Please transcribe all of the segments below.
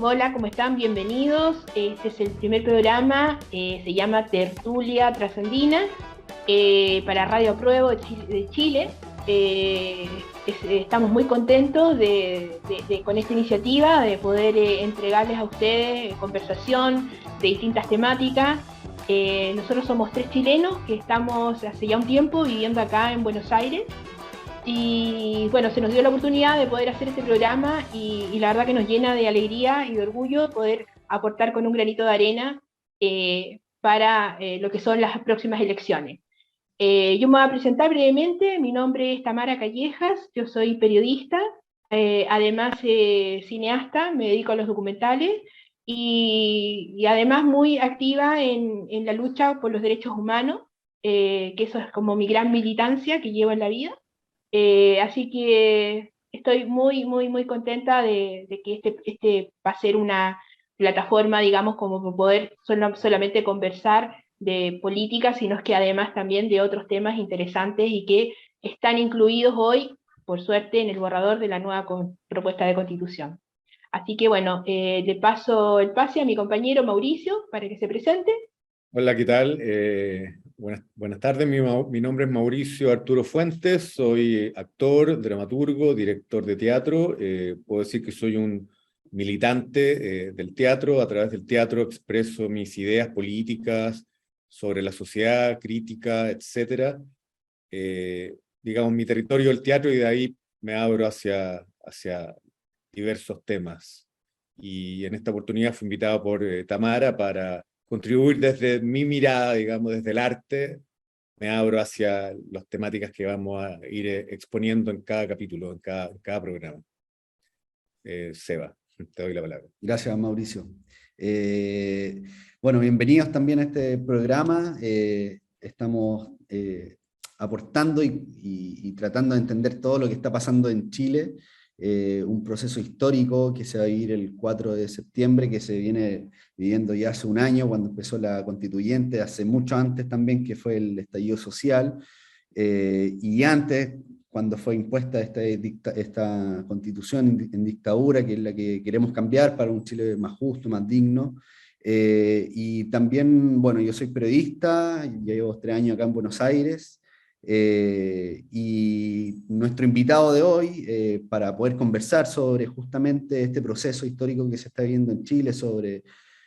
Hola, ¿cómo están? Bienvenidos. Este es el primer programa, se llama Tertulia Trasandina, para Radio Apruebo de Chile. Estamos muy contentos con esta iniciativa de poder entregarles a ustedes conversación de distintas temáticas. Nosotros somos 3 chilenos que estamos hace ya un tiempo viviendo acá en Buenos Aires. Y bueno, se nos dio la oportunidad de poder hacer este programa y la verdad que nos llena de alegría y de orgullo poder aportar con un granito de arena para lo que son las próximas elecciones. Yo me voy a presentar brevemente. Mi nombre es Tamara Callejas, yo soy periodista, además cineasta, me dedico a los documentales y además muy activa en la lucha por los derechos humanos, que eso es como mi gran militancia que llevo en la vida. Así que estoy muy contenta de que este va a ser una plataforma, digamos, como para poder solamente conversar de política, sino que además también de otros temas interesantes y que están incluidos hoy, por suerte, en el borrador de la nueva propuesta de constitución. Así que bueno, le paso el pase a mi compañero Mauricio para que se presente. Hola, ¿qué tal? Buenas tardes, mi nombre es Mauricio Arturo Fuentes, soy actor, dramaturgo, director de teatro. Puedo decir que soy un militante del teatro. A través del teatro expreso mis ideas políticas sobre la sociedad, crítica, etc. Digamos, mi territorio el teatro, y de ahí me abro hacia diversos temas. Y en esta oportunidad fui invitado por Tamara para contribuir desde mi mirada, digamos, desde el arte. Me abro hacia las temáticas que vamos a ir exponiendo en cada capítulo, en cada programa. Seba, te doy la palabra. Gracias, Mauricio. Bueno, bienvenidos también a este programa. Estamos aportando y tratando de entender todo lo que está pasando en Chile. Un proceso histórico que se va a vivir el 4 de septiembre, que se viene viviendo ya hace un año, cuando empezó la constituyente, hace mucho antes también, que fue el estallido social, y antes, cuando fue impuesta esta constitución en dictadura, que es la que queremos cambiar para un Chile más justo, más digno. Y también, bueno, yo soy periodista, ya llevo 3 años acá en Buenos Aires, y nuestro invitado de hoy, para poder conversar sobre justamente este proceso histórico que se está viviendo en Chile, sobre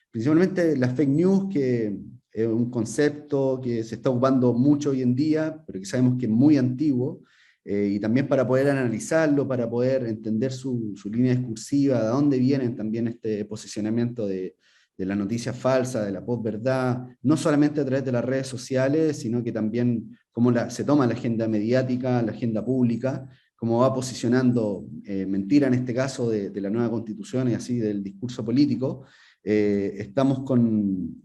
principalmente las fake news, que es un concepto que se está ocupando mucho hoy en día, pero que sabemos que es muy antiguo, y también para poder analizarlo, para poder entender su línea discursiva, de dónde vienen también este posicionamiento de la noticia falsa, de la posverdad, no solamente a través de las redes sociales, sino que también cómo se toma la agenda mediática, la agenda pública, cómo va posicionando mentira en este caso de la nueva constitución y así del discurso político. Estamos con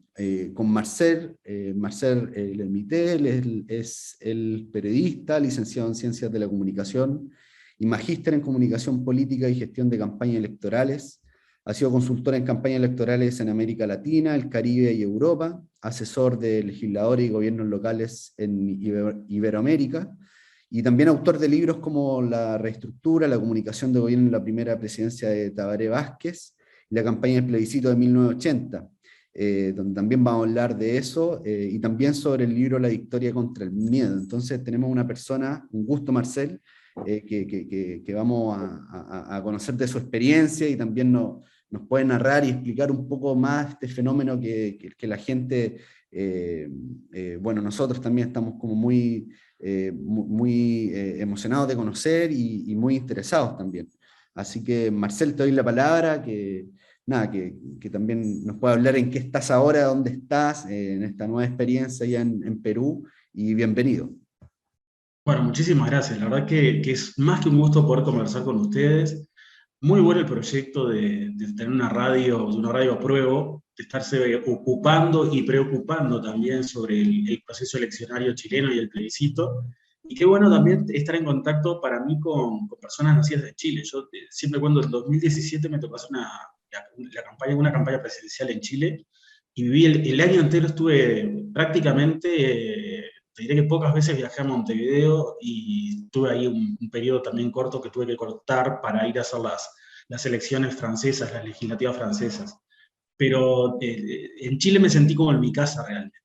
Marcel Lermité. Él es el periodista, licenciado en Ciencias de la Comunicación y magíster en Comunicación Política y Gestión de Campañas Electorales. Ha sido consultor en campañas electorales en América Latina, el Caribe y Europa, asesor de legisladores y gobiernos locales en Iberoamérica, y también autor de libros como La reestructura, la comunicación de gobierno en la primera presidencia de Tabaré Vázquez, y la campaña del plebiscito de 1980, donde también vamos a hablar de eso, y también sobre el libro La victoria contra el miedo. Entonces tenemos una persona, un gusto, Marcel, que vamos a conocer de su experiencia, y también nos puede narrar y explicar un poco más este fenómeno que la gente, bueno, nosotros también estamos como muy emocionados de conocer y muy interesados también. Así que, Marcel, te doy la palabra, que también nos pueda hablar en qué estás ahora, dónde estás, en esta nueva experiencia allá en Perú, y bienvenido. Bueno, muchísimas gracias. La verdad que es más que un gusto poder conversar con ustedes. Muy bueno el proyecto de tener una radio a prueba, de estarse ocupando y preocupando también sobre el proceso eleccionario chileno y el plebiscito. Y qué bueno también estar en contacto para mí con personas nacidas de Chile. Yo siempre, cuando en 2017 me tocó hacer una campaña presidencial en Chile, y viví el año entero, estuve prácticamente, te diré que pocas veces viajé a Montevideo, y tuve ahí un periodo también corto que tuve que cortar para ir a hacer las las elecciones francesas, las legislativas francesas. Pero en Chile me sentí como en mi casa realmente.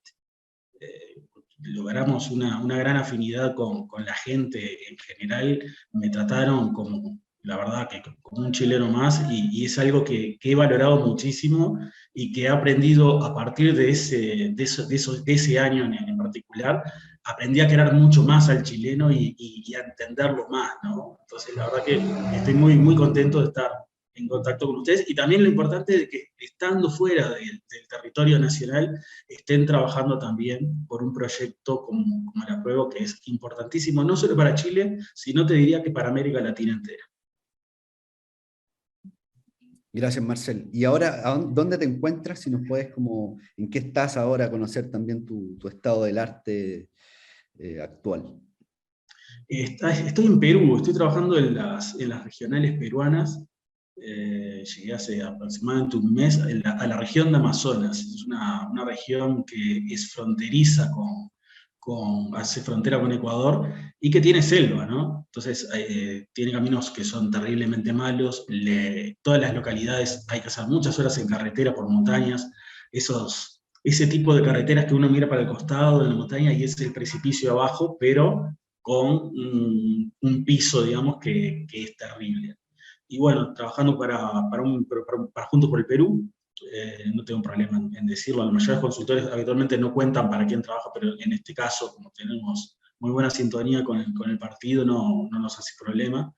Logramos una gran afinidad con la gente en general, me trataron como, la verdad, que como un chileno más, y es algo que he valorado muchísimo y que he aprendido a partir de ese año en particular, aprendí a querer mucho más al chileno y a entenderlo más, ¿no? Entonces, la verdad que estoy muy, muy contento de estar en contacto con ustedes, y también lo importante de que estando fuera del territorio nacional, estén trabajando también por un proyecto como el Apruebo, que es importantísimo, no solo para Chile, sino te diría que para América Latina entera. Gracias, Marcel. Y ahora, ¿dónde te encuentras? Si nos puedes, como, ¿en qué estás ahora? Conocer también tu estado del arte actual. Estoy en Perú, estoy trabajando en las regionales peruanas. Llegué hace aproximadamente un mes a la región de Amazonas. Es una región que es fronteriza hace frontera con Ecuador y que tiene selva, ¿no? Entonces tiene caminos que son terriblemente malos. Todas las localidades hay que hacer muchas horas en carretera por montañas. Ese tipo de carreteras que uno mira para el costado de la montaña y es el precipicio abajo, pero con un piso, digamos, que es terrible. Y bueno, trabajando para Juntos por el Perú, no tengo problema en decirlo. Los mayores consultores habitualmente no cuentan para quién trabaja, pero en este caso, como tenemos muy buena sintonía con el partido, no nos hace problema.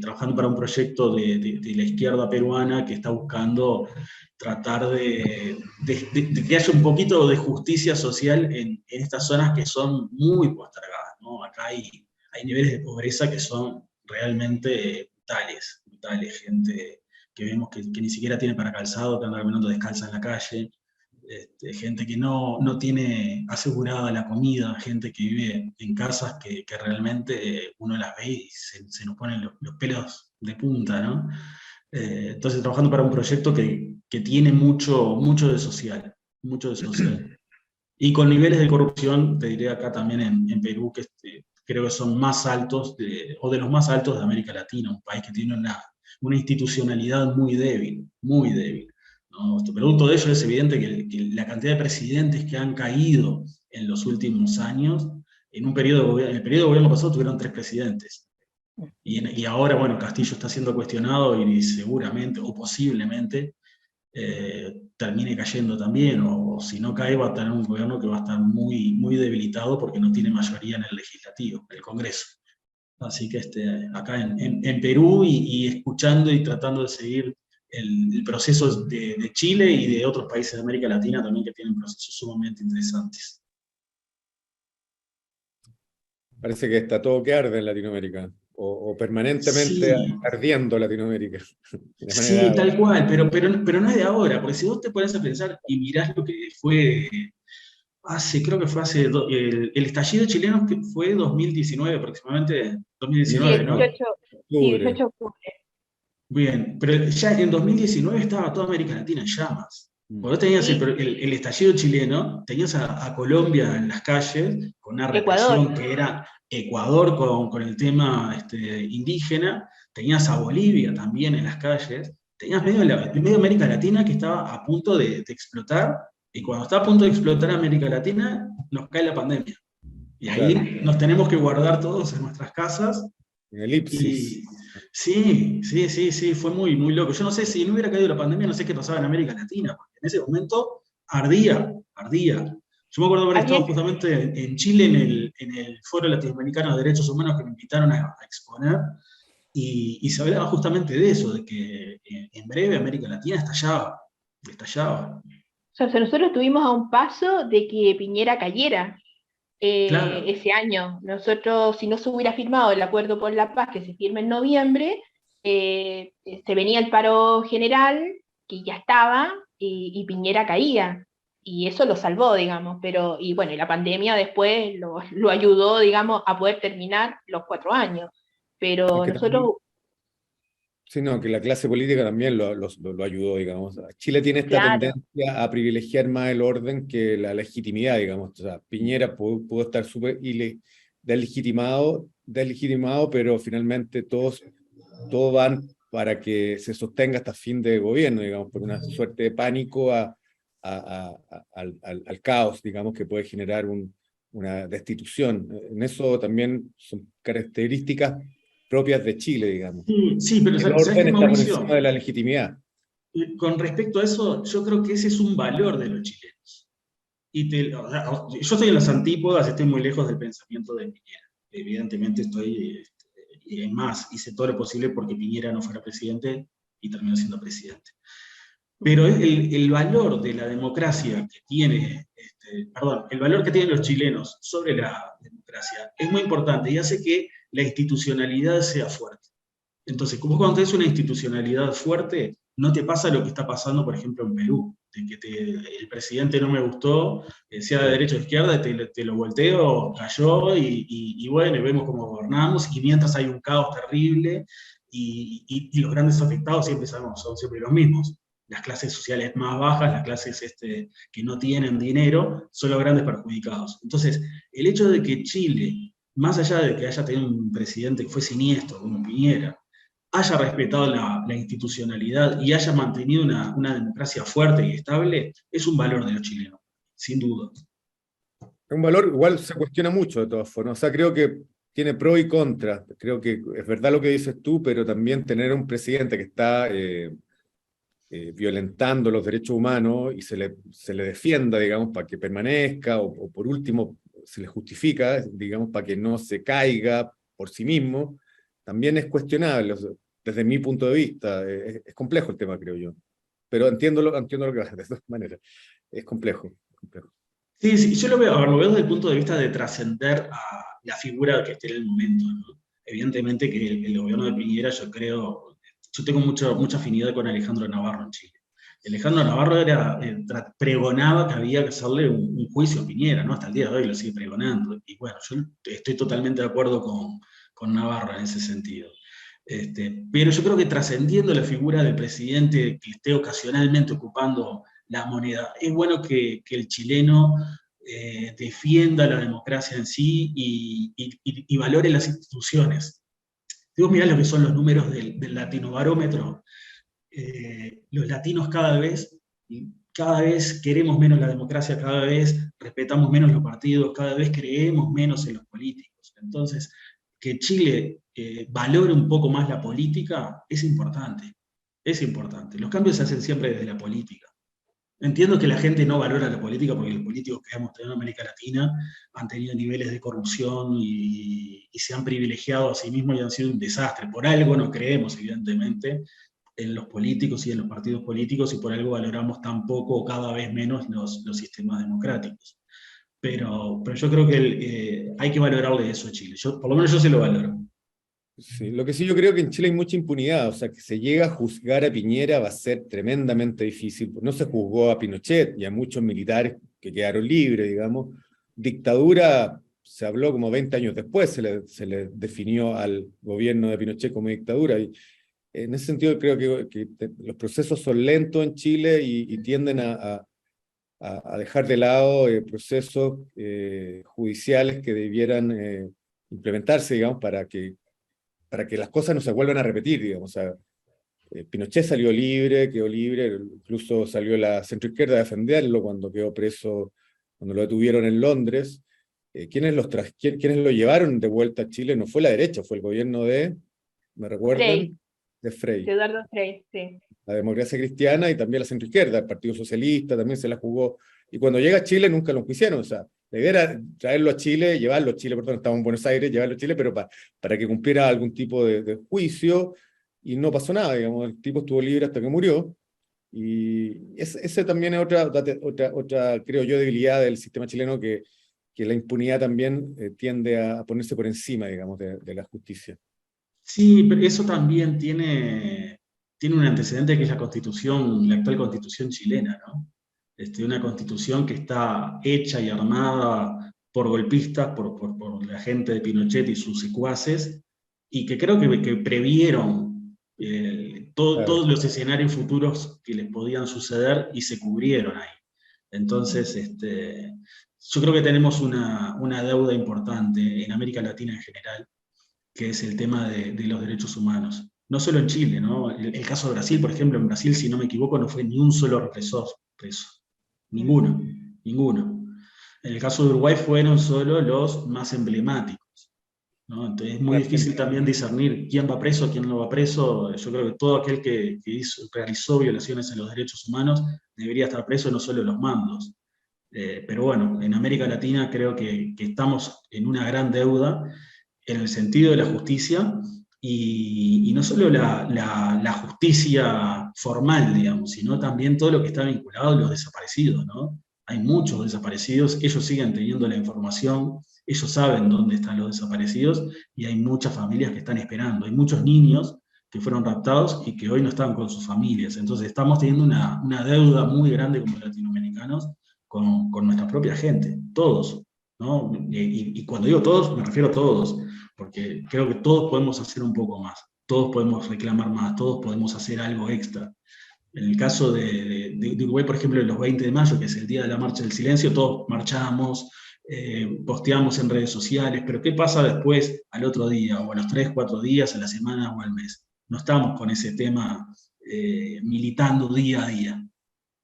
Trabajando para un proyecto de la izquierda peruana que está buscando tratar de que haya un poquito de justicia social en estas zonas que son muy postergadas, ¿no? Acá hay niveles de pobreza que son realmente brutales, gente que vemos que ni siquiera tiene para calzado, que anda caminando descalza en la calle, gente que no tiene asegurada la comida, gente que vive en casas que realmente uno las ve y se nos ponen los pelos de punta, ¿no? Entonces, trabajando para un proyecto que tiene mucho de social, mucho de social. Y con niveles de corrupción, te diré acá también en Perú, que creo que son más altos, o de los más altos de América Latina, un país que tiene una institucionalidad muy débil, muy débil, ¿no? Producto de ello es evidente que la cantidad de presidentes que han caído en los últimos años, en el periodo de gobierno pasado tuvieron 3 presidentes. Y ahora, bueno, Castillo está siendo cuestionado y seguramente, o posiblemente, termine cayendo también, o si no cae va a tener un gobierno que va a estar muy, muy debilitado porque no tiene mayoría en el legislativo, en el Congreso. Así que acá en Perú y escuchando y tratando de seguir el proceso de Chile y de otros países de América Latina también que tienen procesos sumamente interesantes. Parece que está todo que arde en Latinoamérica, o permanentemente Sí, ardiendo Latinoamérica. De sí, manera, tal cual, pero no es de ahora, porque si vos te pones a pensar y mirás lo que fue creo que fue el estallido chileno que fue 2019 aproximadamente, 2019, ¿no? 18, sí, octubre. 18 de octubre. Bien, pero ya en 2019 estaba toda América Latina en llamas. Vos tenías Sí. el estallido chileno, tenías a Colombia en las calles, con una Ecuador. represión que era Ecuador con el tema indígena, tenías a Bolivia también en las calles, tenías medio América Latina que estaba a punto de explotar, y cuando está a punto de explotar América Latina, nos cae la pandemia. Y ahí Claro. nos tenemos que guardar todos en nuestras casas. En elipsis. Y sí, fue muy, muy loco. Yo no sé si no hubiera caído la pandemia, no sé qué pasaba en América Latina, porque en ese momento ardía. Yo me acuerdo haber estado justamente en Chile en el Foro Latinoamericano de Derechos Humanos que me invitaron a exponer, y se hablaba justamente de eso, de que en breve América Latina estallaba. O sea, nosotros estuvimos a un paso de que Piñera cayera Claro, ese año. Nosotros, si no se hubiera firmado el acuerdo por la paz que se firma en noviembre, se venía el paro general, que ya estaba, y Piñera caía. Y eso lo salvó, digamos, y bueno, y la pandemia después lo ayudó, digamos, a poder terminar los 4 años. Es Pero que nosotros, sino que la clase política también lo ayudó, digamos. Chile tiene esta claro, tendencia a privilegiar más el orden que la legitimidad, digamos. O sea, Piñera pudo estar súper deslegitimado, pero finalmente todos van para que se sostenga hasta fin de gobierno, digamos, por una suerte de pánico al caos, digamos, que puede generar una destitución. En eso también son características propias de Chile, digamos. Sí, pero El ¿sabes orden qué, está por Mauricio? encima de la legitimidad. Con respecto a eso, yo creo que ese es un valor de los chilenos. O sea, yo estoy en las antípodas, estoy muy lejos del pensamiento de Piñera. Evidentemente estoy, y es más, hice todo lo posible porque Piñera no fuera presidente y terminó siendo presidente. Pero el valor de la democracia que tiene, perdón, el valor que tienen los chilenos sobre la democracia es muy importante y hace que la institucionalidad sea fuerte. Entonces, como cuando tenés una institucionalidad fuerte, no te pasa lo que está pasando, por ejemplo, en Perú, de que el presidente no me gustó, sea de derecha o de izquierda, te lo volteo, cayó, y bueno, y vemos cómo gobernamos, y mientras hay un caos terrible, y los grandes afectados siempre sabemos, son siempre los mismos. Las clases sociales más bajas, las clases que no tienen dinero, son los grandes perjudicados. Entonces, el hecho de que Chile, más allá de que haya tenido un presidente que fue siniestro, como Piñera, haya respetado la institucionalidad y haya mantenido una democracia fuerte y estable, es un valor de los chilenos, sin duda. Un valor igual se cuestiona mucho de todas formas. O sea, creo que tiene pro y contra. Creo que es verdad lo que dices tú, pero también tener un presidente que está violentando los derechos humanos y se le defienda, digamos, para que permanezca, o por último se le justifica, digamos, para que no se caiga por sí mismo, también es cuestionable. O sea, desde mi punto de vista, es complejo el tema, creo yo. Pero entiendo lo que vas de todas maneras. Es complejo, complejo. Sí, sí, yo lo veo desde el punto de vista de trascender a la figura que esté en el momento, ¿no? Evidentemente que el gobierno de Piñera, yo tengo mucha afinidad con Alejandro Navarro en Chile. Alejandro Navarro pregonaba que había que hacerle un juicio a Piñera, ¿no? Hasta el día de hoy lo sigue pregonando. Y bueno, yo estoy totalmente de acuerdo con Navarro en ese sentido. Pero yo creo que trascendiendo la figura del presidente que esté ocasionalmente ocupando la moneda, es bueno que el chileno defienda la democracia en sí y valore las instituciones. Si vos mirá lo que son los números del latinobarómetro, los latinos cada vez queremos menos la democracia, cada vez respetamos menos los partidos, cada vez creemos menos en los políticos. Entonces, que Chile valore un poco más la política es importante. Es importante. Los cambios se hacen siempre desde la política. Entiendo que la gente no valora la política porque los políticos que hemos tenido en América Latina han tenido niveles de corrupción y se han privilegiado a sí mismos y han sido un desastre. Por algo no creemos, evidentemente, en los políticos y en los partidos políticos, y por algo valoramos tan poco o cada vez menos los sistemas democráticos. Pero yo creo que hay que valorarle eso a Chile. Por lo menos yo se lo valoro. Sí, lo que sí yo creo que en Chile hay mucha impunidad, o sea, que se llega a juzgar a Piñera va a ser tremendamente difícil. No se juzgó a Pinochet y a muchos militares que quedaron libres, digamos. Dictadura se habló como 20 años después, se le definió al gobierno de Pinochet como dictadura. Y en ese sentido creo que los procesos son lentos en Chile y tienden a dejar de lado procesos judiciales que debieran implementarse, digamos, para que las cosas no se vuelvan a repetir, digamos. O sea, Pinochet salió libre, quedó libre, incluso salió la centroizquierda a defenderlo cuando quedó preso, cuando lo detuvieron en Londres. ¿Quiénes lo llevaron de vuelta a Chile? No fue la derecha, fue el gobierno ¿me recuerdan? Frey. De Frey. De Eduardo Frey, sí. La Democracia Cristiana y también la centroizquierda, el Partido Socialista también se la jugó. Y cuando llega a Chile nunca lo enjuiciaron, o sea, debiera traerlo a Chile, llevarlo a Chile, perdón, estamos en Buenos Aires, llevarlo a Chile, pero para que cumpliera algún tipo de juicio, y no pasó nada, digamos, el tipo estuvo libre hasta que murió, y ese también es otra, creo yo, debilidad del sistema chileno, que la impunidad también tiende a ponerse por encima, digamos, de la justicia. Sí, pero eso también tiene un antecedente que es la actual constitución chilena, ¿no? Una constitución que está hecha y armada por golpistas, por la gente de Pinochet y sus secuaces, y que creo que previeron todos los escenarios futuros que les podían suceder y se cubrieron ahí. Entonces, yo creo que tenemos una deuda importante en América Latina en general, que es el tema de los derechos humanos. no solo en Chile, ¿no? El caso de Brasil, por ejemplo, en Brasil, si no me equivoco, no fue ni un solo represor preso. Ninguno, ninguno. En el caso de Uruguay fueron solo los más emblemáticos, ¿no? Entonces es muy difícil también discernir quién va preso, quién no va preso. Yo creo que todo aquel que realizó violaciones en los derechos humanos debería estar preso, no solo los mandos. Pero bueno, en América Latina creo que estamos en una gran deuda en el sentido de la justicia, y no solo la justicia formal, digamos, sino también todo lo que está vinculado a los desaparecidos, ¿no? Hay muchos desaparecidos, ellos siguen teniendo la información, ellos saben dónde están los desaparecidos, y hay muchas familias que están esperando, hay muchos niños que fueron raptados y que hoy no están con sus familias. Entonces estamos teniendo una deuda muy grande como latinoamericanos con nuestra propia gente, todos, ¿no? Y cuando digo todos, me refiero a todos, porque creo que todos podemos hacer un poco más, todos podemos reclamar más, todos podemos hacer algo extra. En el caso de Uruguay, por ejemplo, los 20 de mayo, que es el día de la Marcha del Silencio, todos marchamos, posteamos en redes sociales, pero ¿qué pasa después, al otro día, o a los 3, 4 días, a la semana o al mes? No estamos con ese tema militando día a día,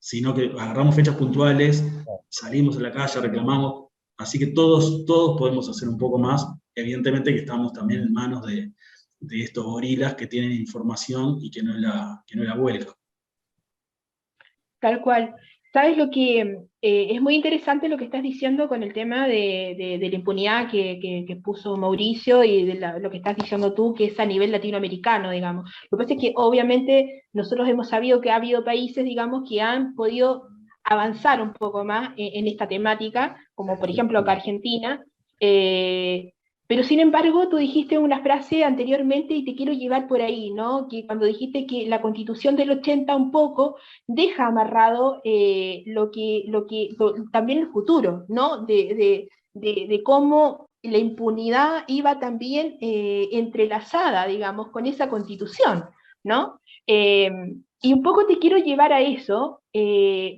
sino que agarramos fechas puntuales, salimos a la calle, reclamamos, así que todos podemos hacer un poco más, evidentemente que estamos también en manos de estos gorilas que tienen información y que no la vuelcan. Tal cual. ¿Sabes lo que es muy interesante lo que estás diciendo con el tema de la impunidad que puso Mauricio y de lo que estás diciendo tú, que es a nivel latinoamericano, digamos? Lo que pasa es que obviamente nosotros hemos sabido que ha habido países, digamos, que han podido avanzar un poco más en esta temática, como por ejemplo acá Argentina, pero sin embargo, tú dijiste una frase anteriormente y te quiero llevar por ahí, ¿no? Que cuando dijiste que la Constitución del 80 un poco deja amarrado también el futuro, ¿no? De cómo la impunidad iba también entrelazada, digamos, con esa Constitución, ¿no? Y un poco te quiero llevar a eso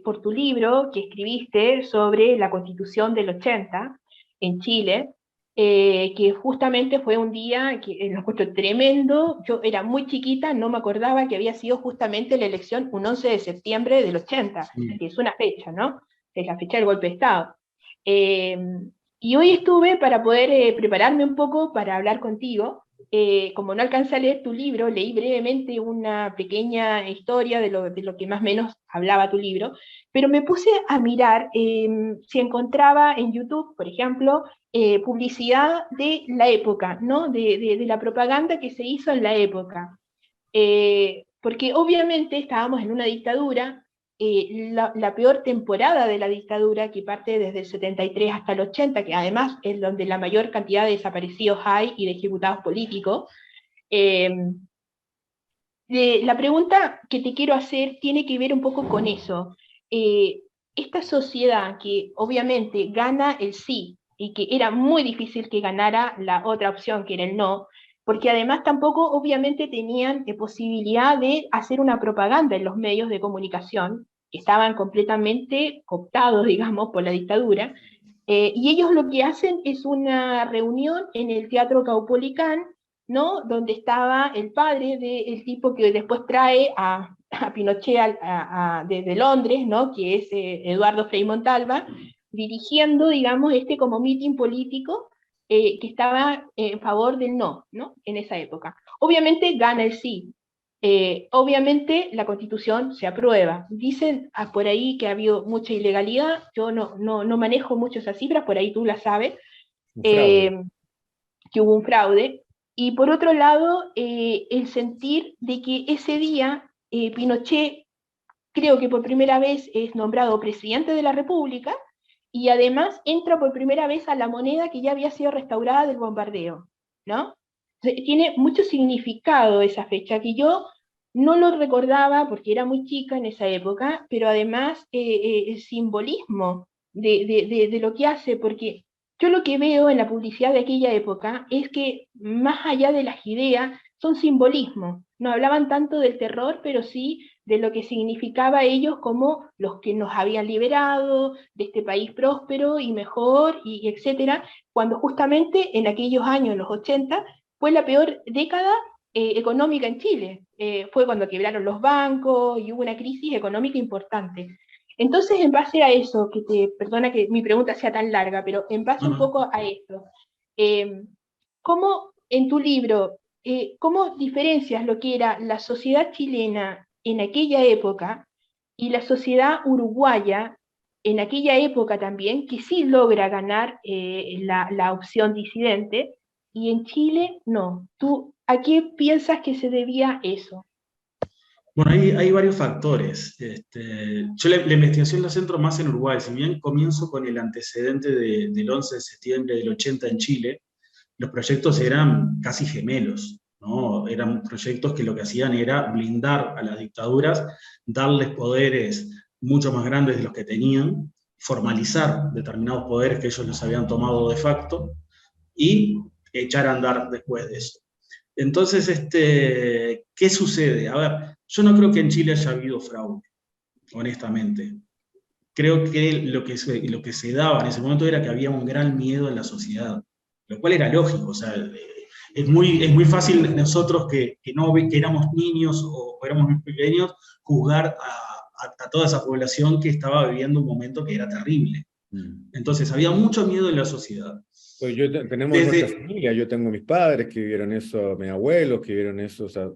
por tu libro que escribiste sobre la Constitución del 80 en Chile, que justamente fue un día que lo encuentro tremendo. Yo era muy chiquita, no me acordaba que había sido justamente la elección un 11 de septiembre del 80, que es una fecha, ¿no? Es la fecha del golpe de Estado. Eh, y hoy estuve para poder prepararme un poco para hablar contigo. Como no alcancé a leer tu libro, leí brevemente una pequeña historia de lo que más o menos hablaba tu libro, pero me puse a mirar si encontraba en YouTube, por ejemplo, publicidad de la época, ¿no? De la propaganda que se hizo en la época. Porque obviamente estábamos en una dictadura, la peor temporada de la dictadura, que parte desde el 73 hasta el 80, que además es donde la mayor cantidad de desaparecidos hay y de ejecutados políticos. La pregunta que te quiero hacer tiene que ver un poco con eso. Esta sociedad que obviamente gana el sí, y que era muy difícil que ganara la otra opción, que era el no, porque además tampoco obviamente tenían posibilidad de hacer una propaganda en los medios de comunicación, que estaban completamente cooptados, digamos, por la dictadura, y ellos lo que hacen es una reunión en el Teatro Caupolicán, ¿no? Donde estaba el padre del tipo que después trae a Pinochet desde Londres, ¿no? Que es Eduardo Frei Montalva, dirigiendo, digamos, como mitin político que estaba en favor del no, ¿no? En esa época. Obviamente gana el sí. Obviamente la Constitución se aprueba. Dicen por ahí que ha habido mucha ilegalidad, yo no manejo mucho esas cifras, por ahí tú las sabes, que hubo un fraude. Y por otro lado, el sentir de que ese día Pinochet, creo que por primera vez es nombrado presidente de la República, y además entra por primera vez a la moneda que ya había sido restaurada del bombardeo, ¿no? Tiene mucho significado esa fecha, que yo no lo recordaba porque era muy chica en esa época, pero además el simbolismo de lo que hace, porque yo lo que veo en la publicidad de aquella época es que más allá de las ideas, son simbolismos. No hablaban tanto del terror, pero sí de lo que significaba ellos como los que nos habían liberado de este país próspero y mejor, y etcétera, cuando justamente en aquellos años, los 80, fue la peor década económica en Chile. Fue cuando quebraron los bancos y hubo una crisis económica importante. Entonces, en base a eso, perdona que mi pregunta sea tan larga, pero en base un poco a esto, ¿cómo en tu libro, cómo diferencias lo que era la sociedad chilena en aquella época y la sociedad uruguaya en aquella época también, que sí logra ganar la opción disidente, y en Chile no? ¿Tú a qué piensas que se debía eso? Bueno, hay varios factores. Yo la investigación la centro más en Uruguay, si bien comienzo con el antecedente del 11 de septiembre del 80 en Chile, los proyectos eran casi gemelos, ¿no? Eran proyectos que lo que hacían era blindar a las dictaduras, darles poderes mucho más grandes de los que tenían, formalizar determinados poderes que ellos los habían tomado de facto y echar a andar después de eso. Entonces, ¿qué sucede? A ver, yo no creo que en Chile haya habido fraude, honestamente. Creo que lo que se daba en ese momento era que había un gran miedo en la sociedad, lo cual era lógico. O sea, es muy fácil nosotros que éramos niños o éramos muy pequeños juzgar a toda esa población que estaba viviendo un momento que era terrible. Entonces, había mucho miedo en la sociedad. Pues tenemos nuestra familia, yo tengo mis padres que vivieron eso, mis abuelos que vivieron eso, o sea,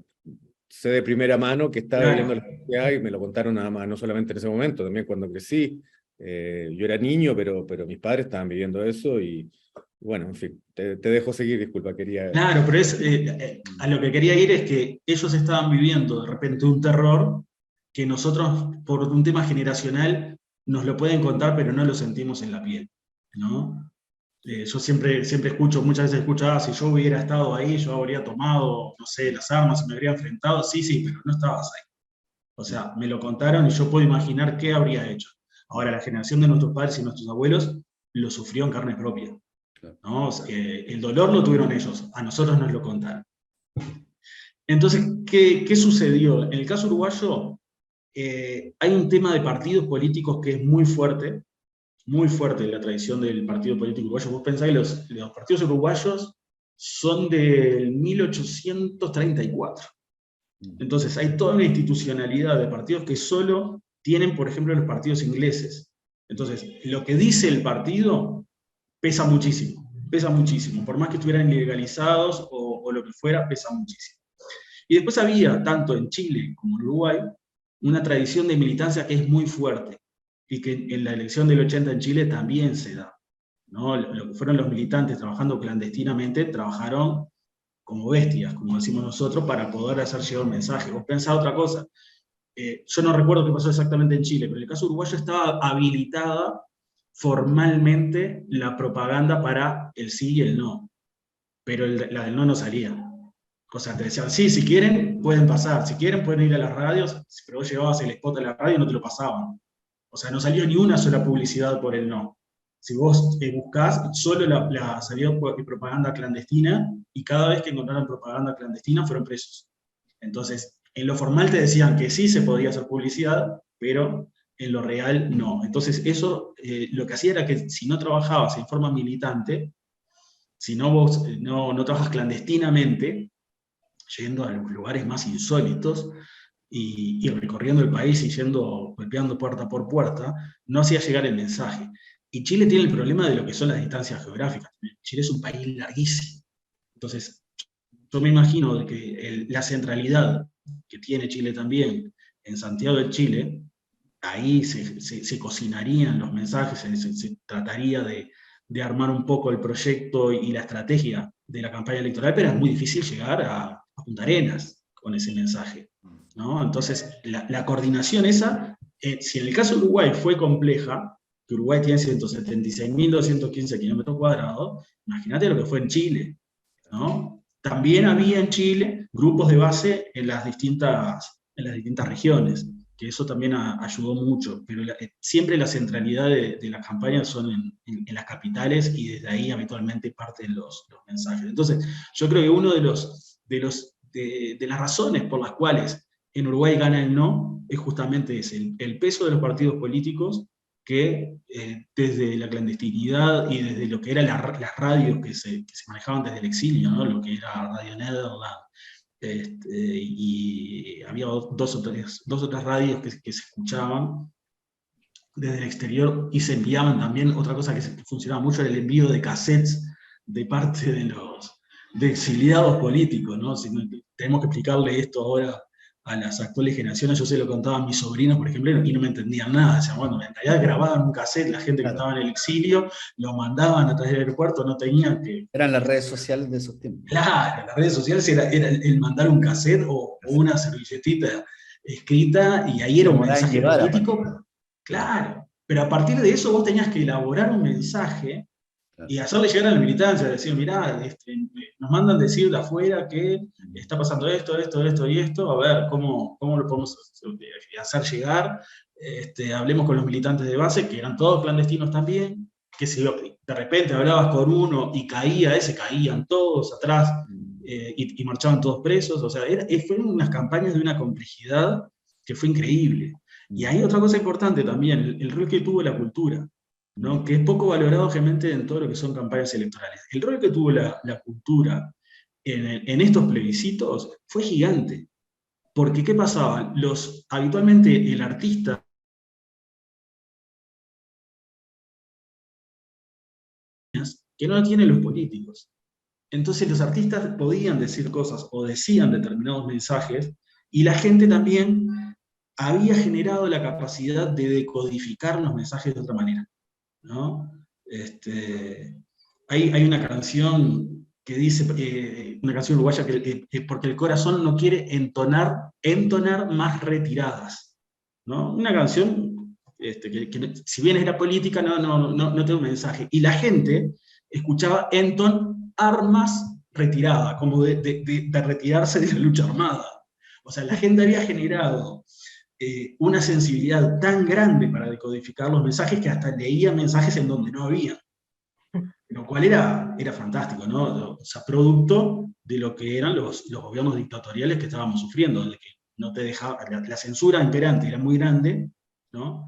sé de primera mano que estaba viviendo la sociedad y me lo contaron nada más, no solamente en ese momento, también cuando crecí. Yo era niño, pero mis padres estaban viviendo eso y bueno, en fin, te dejo seguir, disculpa, quería... Claro, pero a lo que quería ir es que ellos estaban viviendo de repente un terror que nosotros, por un tema generacional, nos lo pueden contar, pero no lo sentimos en la piel, ¿no? Yo siempre escucho, muchas veces escucho, si yo hubiera estado ahí, yo habría tomado, no sé, las armas y me habría enfrentado. Sí, pero no estabas ahí. O sea, me lo contaron y yo puedo imaginar qué habría hecho. Ahora, la generación de nuestros padres y nuestros abuelos lo sufrió en carne propia, ¿no? O sea, el dolor lo tuvieron ellos, a nosotros nos lo contaron. Entonces, ¿qué sucedió? En el caso uruguayo, hay un tema de partidos políticos que es muy fuerte en la tradición del partido político uruguayo. Vos pensáis que los partidos uruguayos son del 1834. Entonces hay toda una institucionalidad de partidos que solo tienen, por ejemplo, los partidos ingleses. Entonces, lo que dice el partido pesa muchísimo. Por más que estuvieran ilegalizados o lo que fuera, pesa muchísimo. Y después había, tanto en Chile como en Uruguay, una tradición de militancia que es muy fuerte, y que en la elección del 80 en Chile también se da, ¿no? Lo que fueron los militantes trabajando clandestinamente, trabajaron como bestias, como decimos nosotros, para poder hacer llegar un mensaje. Vos pensás otra cosa. Yo no recuerdo qué pasó exactamente en Chile, pero en el caso uruguayo estaba habilitada formalmente la propaganda para el sí y el no, pero la del no salía. O sea, te decían, sí, si quieren, pueden pasar, si quieren, pueden ir a las radios, pero vos llevabas el spot a la radio y no te lo pasaban. O sea, no salió ni una sola publicidad por el no. Si vos buscás, solo salió propaganda clandestina, y cada vez que encontraron propaganda clandestina fueron presos. Entonces, en lo formal te decían que sí se podía hacer publicidad, pero en lo real no. Entonces, eso lo que hacía era que si no trabajabas en forma militante, si no vos no trabajas clandestinamente, yendo a los lugares más insólitos, y recorriendo el país y golpeando puerta por puerta, no hacía llegar el mensaje. Y Chile tiene el problema de lo que son las distancias geográficas. Chile es un país larguísimo. Entonces, yo me imagino de que la centralidad que tiene Chile también en Santiago de Chile, ahí se cocinarían los mensajes, se trataría de armar un poco el proyecto y la estrategia de la campaña electoral, pero es muy difícil llegar a Punta Arenas con ese mensaje, ¿no? Entonces, la coordinación esa, si en el caso de Uruguay fue compleja, que Uruguay tiene 176.215 kilómetros cuadrados, imagínate lo que fue en Chile, ¿no? También había en Chile grupos de base en las distintas regiones, que eso también ayudó mucho, pero siempre la centralidad de las campañas son en las capitales, y desde ahí habitualmente parten los mensajes. Entonces, yo creo que uno de las razones por las cuales en Uruguay gana el no es justamente ese, el peso de los partidos políticos que desde la clandestinidad y desde lo que eran las radios que se manejaban desde el exilio, ¿no? Lo que era Radio Nederland y había dos o tres radios que se escuchaban desde el exterior y se enviaban también. Otra cosa que funcionaba mucho era el envío de cassettes de parte de exiliados políticos, ¿no? Si tenemos que explicarle esto ahora a las actuales generaciones. Yo se lo contaba a mis sobrinos, por ejemplo, y no me entendían nada. Decían, bueno, en realidad grababan un cassette, la gente que estaba en el exilio, lo mandaban a través del aeropuerto, no tenían que... Eran las redes sociales de esos tiempos. Claro, las redes sociales era el mandar un cassette o una servilletita escrita, y ahí era un mensaje político. Claro, pero a partir de eso vos tenías que elaborar un mensaje y hacerle llegar a la militancia, decir, mirá, nos mandan decir de afuera que está pasando esto y esto, a ver cómo lo podemos hacer llegar, hablemos con los militantes de base, que eran todos clandestinos también, que si de repente hablabas con uno y caían todos atrás, y marchaban todos presos. O sea, fueron unas campañas de una complejidad que fue increíble. Y hay otra cosa importante también, el rol que tuvo la cultura, ¿no? Que es poco valorado realmente en todo lo que son campañas electorales. El rol que tuvo la cultura en estos plebiscitos fue gigante. Porque ¿qué pasaba? Habitualmente el artista que no lo tienen los políticos. Entonces los artistas podían decir cosas o decían determinados mensajes, y la gente también había generado la capacidad de decodificar los mensajes de otra manera, ¿no? Hay una canción que dice, una canción uruguaya, porque el corazón no quiere entonar más retiradas, ¿no? Una canción que si bien era política, no tiene un mensaje. Y la gente escuchaba enton armas retirada, como de retirarse de la lucha armada. O sea, la gente había generado una sensibilidad tan grande para decodificar los mensajes que hasta leía mensajes en donde no había. Lo cual era fantástico, ¿no? O sea, producto de lo que eran los gobiernos dictatoriales que estábamos sufriendo, de que no te dejaba, la censura imperante era muy grande, ¿no?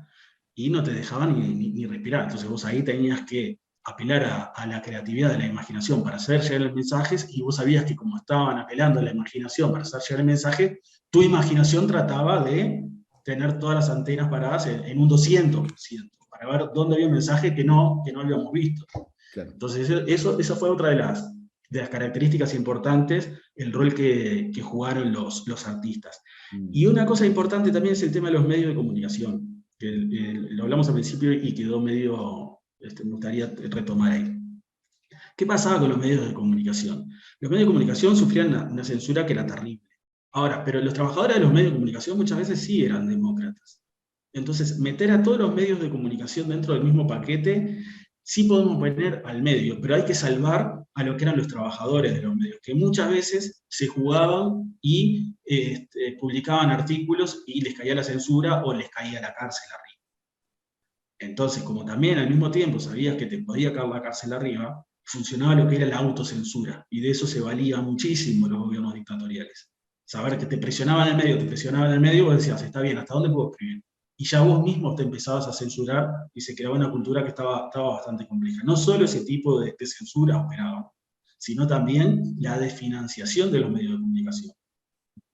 Y no te dejaban ni respirar. Entonces vos ahí tenías que apelar a la creatividad de la imaginación para hacer llegar los mensajes, y vos sabías que como estaban apelando a la imaginación para hacer llegar el mensaje, tu imaginación trataba de tener todas las antenas paradas en un 200%, para ver dónde había un mensaje que no habíamos visto. Claro. Entonces esa fue otra de las características importantes, el rol que jugaron los artistas. Y una cosa importante también es el tema de los medios de comunicación, que lo hablamos al principio y quedó medio, me gustaría retomar ahí. ¿Qué pasaba con los medios de comunicación? Los medios de comunicación sufrían una censura que era terrible. Ahora, pero los trabajadores de los medios de comunicación muchas veces sí eran demócratas. Entonces, meter a todos los medios de comunicación dentro del mismo paquete, sí podemos poner al medio, pero hay que salvar a lo que eran los trabajadores de los medios, que muchas veces se jugaban y publicaban artículos y les caía la censura o les caía la cárcel arriba. Entonces, como también al mismo tiempo sabías que te podía caer la cárcel arriba, funcionaba lo que era la autocensura, y de eso se valía muchísimo los gobiernos dictatoriales. Saber que te presionaban en el medio, vos decías, está bien, ¿hasta dónde puedo escribir? Y ya vos mismo te empezabas a censurar, y se creaba una cultura que estaba bastante compleja. No solo ese tipo de censura operaba, sino también la desfinanciación de los medios de comunicación,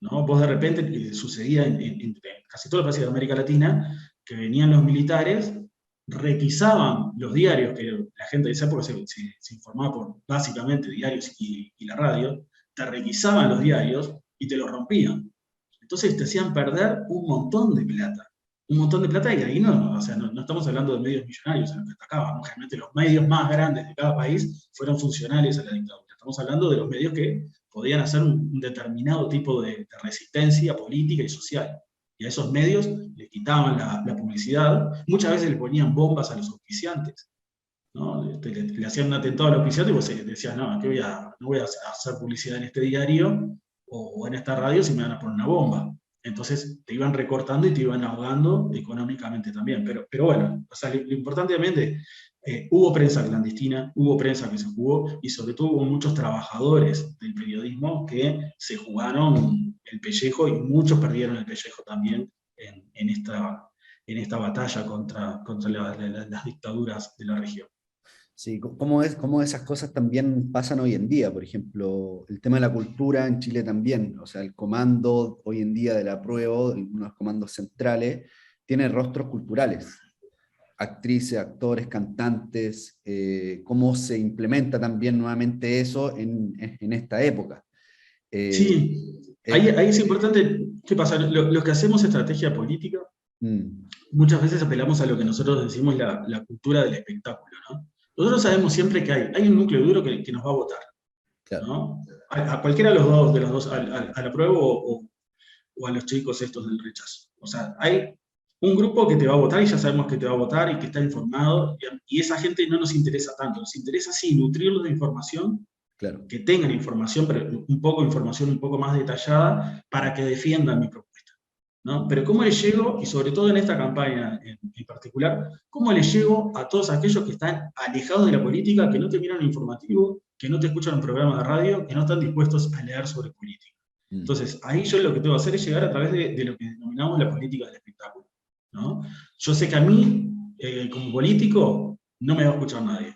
¿no? Vos de repente, sucedía en casi todos los países de América Latina, que venían los militares, requisaban los diarios, que la gente de esa época se informaba por básicamente diarios y la radio, te requisaban los diarios y te los rompían. Entonces te hacían perder un montón de plata, y ahí no estamos hablando de medios millonarios en los que atacaban. Realmente los medios más grandes de cada país fueron funcionales a la dictadura. Estamos hablando de los medios que podían hacer un determinado tipo de resistencia política y social. Y a esos medios les quitaban la publicidad, muchas veces le ponían bombas a los auspiciantes, ¿no? Le hacían un atentado al auspiciante y vos decías, no voy a hacer publicidad en este diario o en esta radio si me van a poner una bomba. Entonces te iban recortando y te iban ahogando económicamente también. Pero bueno, o sea, lo importante también hubo prensa clandestina, hubo prensa que se jugó, y sobre todo hubo muchos trabajadores del periodismo que se jugaron el pellejo, y muchos perdieron el pellejo también en esta batalla contra las dictaduras de la región. Sí, cómo esas cosas también pasan hoy en día. Por ejemplo, el tema de la cultura en Chile también. O sea, el comando hoy en día del apruebo, uno de los comandos centrales, tiene rostros culturales. Actrices, actores, cantantes, cómo se implementa también nuevamente eso en esta época. Eh, Sí, eh, ahí es importante, ¿qué pasa? Los que hacemos estrategia política, mm, muchas veces apelamos a lo que nosotros decimos la cultura del espectáculo, ¿no? Nosotros sabemos siempre que hay un núcleo duro que nos va a votar, claro, ¿no? A cualquiera de los dos, al apruebo o a los chicos estos del rechazo. O sea, hay un grupo que te va a votar y ya sabemos que te va a votar y que está informado, y esa gente no nos interesa tanto, nos interesa sí nutrirlos de información, claro. que tengan información, pero información un poco más detallada para que defiendan mi propuesta, ¿no? Pero ¿cómo le llego, y sobre todo en esta campaña en particular, cómo le llego a todos aquellos que están alejados de la política, que no te miran el informativo, que no te escuchan un programa de radio, que no están dispuestos a leer sobre política? Mm, Entonces, ahí yo lo que tengo que hacer es llegar a través de lo que denominamos la política del espectáculo, ¿no? Yo sé que a mí, como político, no me va a escuchar nadie.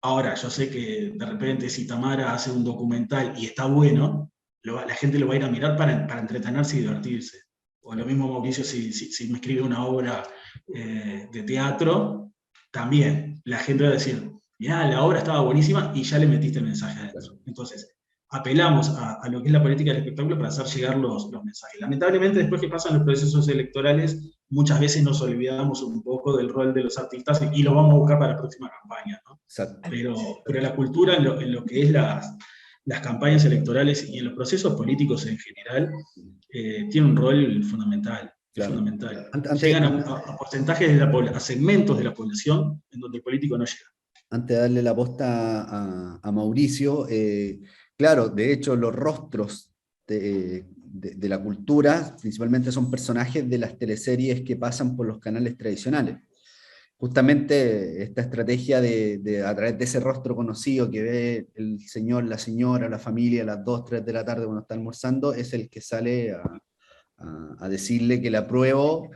Ahora, yo sé que de repente si Tamara hace un documental y está bueno, la gente lo va a ir a mirar para entretenerse y divertirse. O lo claro. mismo Mauricio, si me escribe una obra de teatro, también la gente va a decir, mirá, la obra estaba buenísima y ya le metiste el mensaje adentro. Claro. Entonces, apelamos a lo que es la política del espectáculo para hacer llegar los mensajes. Lamentablemente, después que pasan los procesos electorales, muchas veces nos olvidamos un poco del rol de los artistas y lo vamos a buscar para la próxima campaña, ¿no? Exacto. Pero la cultura en lo que es las campañas electorales y en los procesos políticos en general, tiene un rol fundamental. Claro. Fundamental. Antes, Llegan a porcentajes a segmentos de la población en donde el político no llega. antes de darle la posta a Mauricio, claro, de hecho los rostros de la cultura principalmente son personajes de las teleseries que pasan por los canales tradicionales. Justamente esta estrategia a través de ese rostro conocido que ve el señor, la señora, la familia a las 2, 3 de la tarde cuando está almorzando, es el que sale a decirle que el apruebo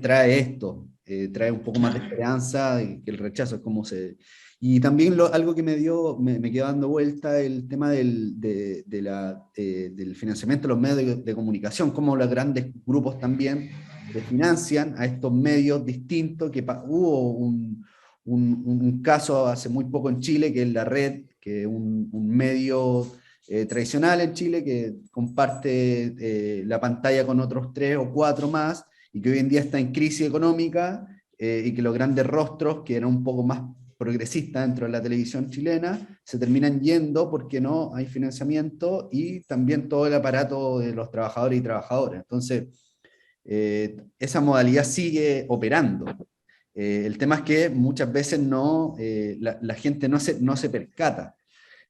trae esto, trae un poco más de Claro. esperanza que el rechazo. Es como se... Y también algo que me quedó dando vuelta, el tema del financiamiento de los medios de comunicación, cómo los grandes grupos también financian a estos medios distintos, que hubo un caso hace muy poco en Chile, que es La Red, que es un medio tradicional en Chile que comparte la pantalla con otros 3 o 4 más, y que hoy en día está en crisis económica, y que los grandes rostros, que eran un poco más progresistas dentro de la televisión chilena, se terminan yendo porque no hay financiamiento y también todo el aparato de los trabajadores y trabajadoras. Entonces, esa modalidad sigue operando. El tema es que muchas veces la gente no se percata,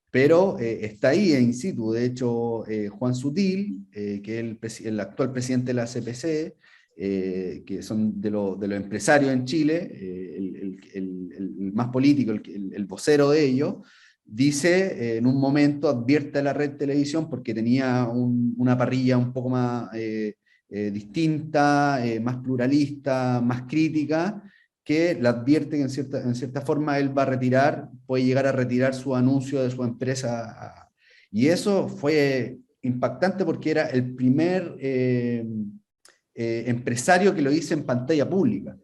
pero está ahí in situ. De hecho, Juan Sutil, que es el actual presidente de la CPC, que son de los empresarios en Chile, el más político, el vocero de ellos, dice, en un momento advierte a la Red Televisión porque tenía una parrilla un poco más distinta, más pluralista, más crítica, que le advierte que en cierta forma él va a retirar, puede llegar a retirar su anuncio de su empresa. Y eso fue impactante porque era el primer empresario que lo hizo en pantalla pública.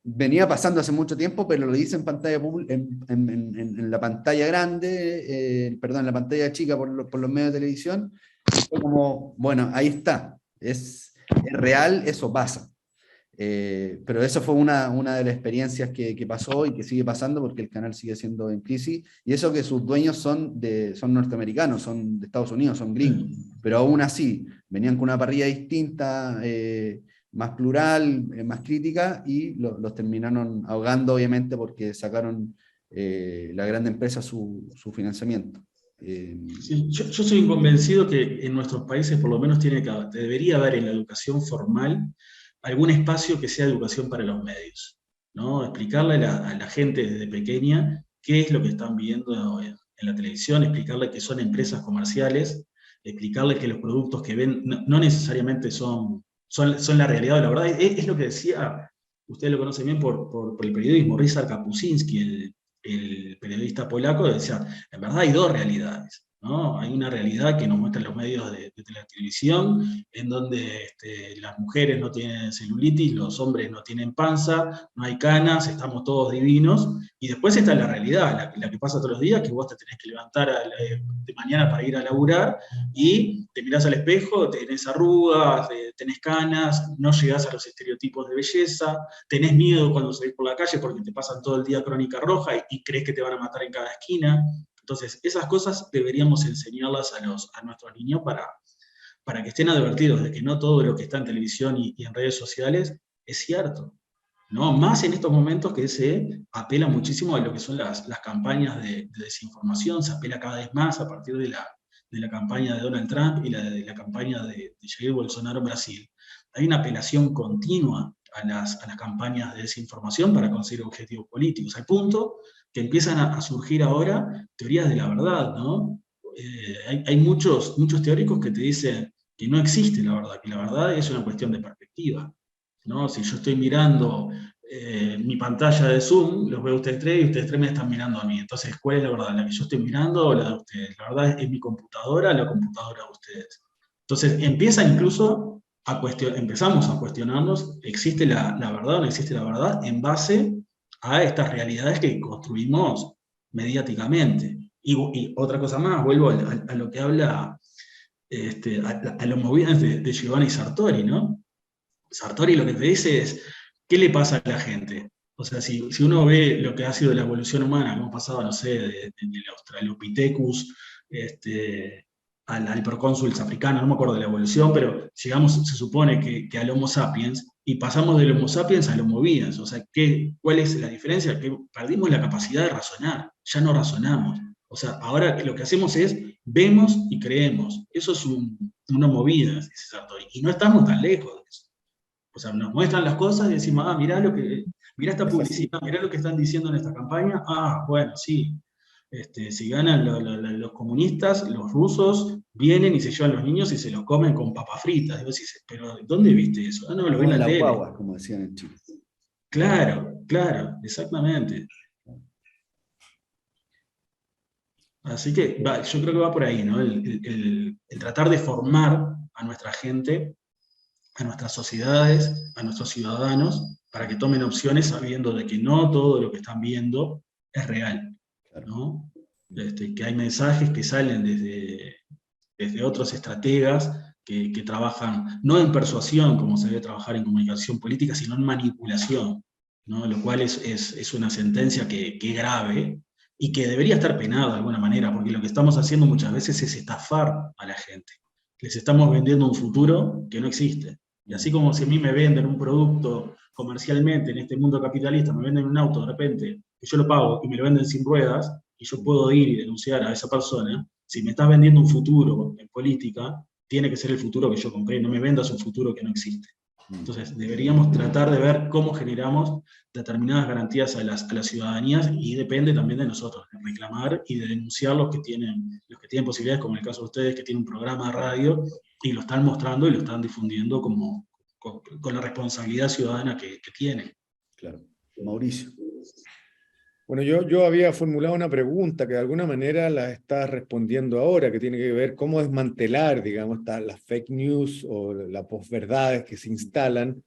Venía pasando hace mucho tiempo, pero lo hice en pantalla en la pantalla grande, perdón, en la pantalla chica por los medios de televisión. Fue como, bueno, ahí está, es real, eso pasa. Pero eso fue una de las experiencias que pasó y que sigue pasando porque el canal sigue siendo en crisis, y eso que sus dueños son norteamericanos, son de Estados Unidos, son gringos, pero aún así venían con una parrilla distinta, más plural, más crítica, y los terminaron ahogando obviamente porque sacaron la gran empresa su financiamiento. Sí, yo soy convencido que en nuestros países por lo menos debería haber en la educación formal algún espacio que sea educación para los medios, ¿no? Explicarle a la gente desde pequeña qué es lo que están viendo en la televisión, explicarle que son empresas comerciales, explicarle que los productos que ven no necesariamente son la realidad de la verdad. Es lo que decía, ustedes lo conocen bien por el periodismo, Ryszard Kapuscinski, el periodista polaco decía, en verdad hay dos realidades, ¿no? Hay una realidad que nos muestran los medios de la televisión, en donde las mujeres no tienen celulitis, los hombres no tienen panza, no hay canas, estamos todos divinos, y después está la realidad, la que pasa todos los días, que vos te tenés que levantar de mañana para ir a laburar, y te mirás al espejo, tenés arrugas, tenés canas, no llegás a los estereotipos de belleza, tenés miedo cuando salís por la calle porque te pasan todo el día crónica roja y crees que te van a matar en cada esquina. Entonces, esas cosas deberíamos enseñarlas a nuestros niños para que estén advertidos de que no todo lo que está en televisión y en redes sociales es cierto, ¿no? Más en estos momentos que se apela muchísimo a lo que son las campañas de desinformación, se apela cada vez más a partir de la campaña de Donald Trump y de la campaña de Jair Bolsonaro en Brasil. Hay una apelación continua a las campañas de desinformación para conseguir objetivos políticos, al punto que empiezan a surgir ahora teorías de la verdad, ¿no? Hay muchos teóricos que te dicen que no existe la verdad, que la verdad es una cuestión de perspectiva, ¿no? Si yo estoy mirando mi pantalla de Zoom, los veo a ustedes tres y ustedes tres me están mirando a mí. Entonces, ¿cuál es la verdad? ¿La que yo estoy mirando o la de ustedes? La verdad es mi computadora, la computadora de ustedes. Entonces, empezamos a cuestionarnos, ¿existe la verdad o no existe la verdad? En base a estas realidades que construimos mediáticamente. Y otra cosa más, vuelvo a lo que habla, a los movidas de Giovanni Sartori, ¿no? Sartori lo que te dice es, ¿qué le pasa a la gente? O sea, si uno ve lo que ha sido la evolución humana, hemos pasado, no sé, del Australopithecus al procónsul africano, no me acuerdo de la evolución, pero llegamos, se supone que al Homo sapiens, y pasamos del Homo sapiens al Homo habilis. O sea, ¿cuál es la diferencia? Que perdimos la capacidad de razonar, ya no razonamos. O sea, ahora lo que hacemos es, vemos y creemos. Eso es una movida, dice Sartori, y no estamos tan lejos de eso. O sea, nos muestran las cosas y decimos, mirá esta publicidad, mirá lo que están diciendo en esta campaña, bueno, sí. Si ganan los comunistas, los rusos vienen y se llevan los niños y se los comen con papas fritas. Y vos decís, pero ¿dónde viste eso? No, lo vi en la tele. Guaguas, como decían en Chile. Claro, exactamente. Así que yo creo que va por ahí, ¿no? El tratar de formar a nuestra gente, a nuestras sociedades, a nuestros ciudadanos, para que tomen opciones sabiendo de que no todo lo que están viendo es real, ¿no? Que hay mensajes que salen desde otros estrategas que trabajan no en persuasión, como se debe trabajar en comunicación política, sino en manipulación, ¿no? Lo cual es una sentencia que es grave y que debería estar penada de alguna manera, porque lo que estamos haciendo muchas veces es estafar a la gente. Les estamos vendiendo un futuro que no existe. Y así como si a mí me venden un producto comercialmente en este mundo capitalista, me venden un auto de repente, que yo lo pago y me lo venden sin ruedas, y yo puedo ir y denunciar a esa persona, si me estás vendiendo un futuro en política, tiene que ser el futuro que yo compré, no me vendas un futuro que no existe. Entonces, deberíamos tratar de ver cómo generamos determinadas garantías a las ciudadanías, y depende también de nosotros, de reclamar y de denunciar los que tienen posibilidades, como en el caso de ustedes, que tienen un programa de radio y lo están mostrando y lo están difundiendo con la responsabilidad ciudadana que tienen. Claro. Mauricio. Bueno, yo había formulado una pregunta que de alguna manera la estás respondiendo ahora, que tiene que ver cómo desmantelar, digamos, las fake news o las posverdades que se instalan.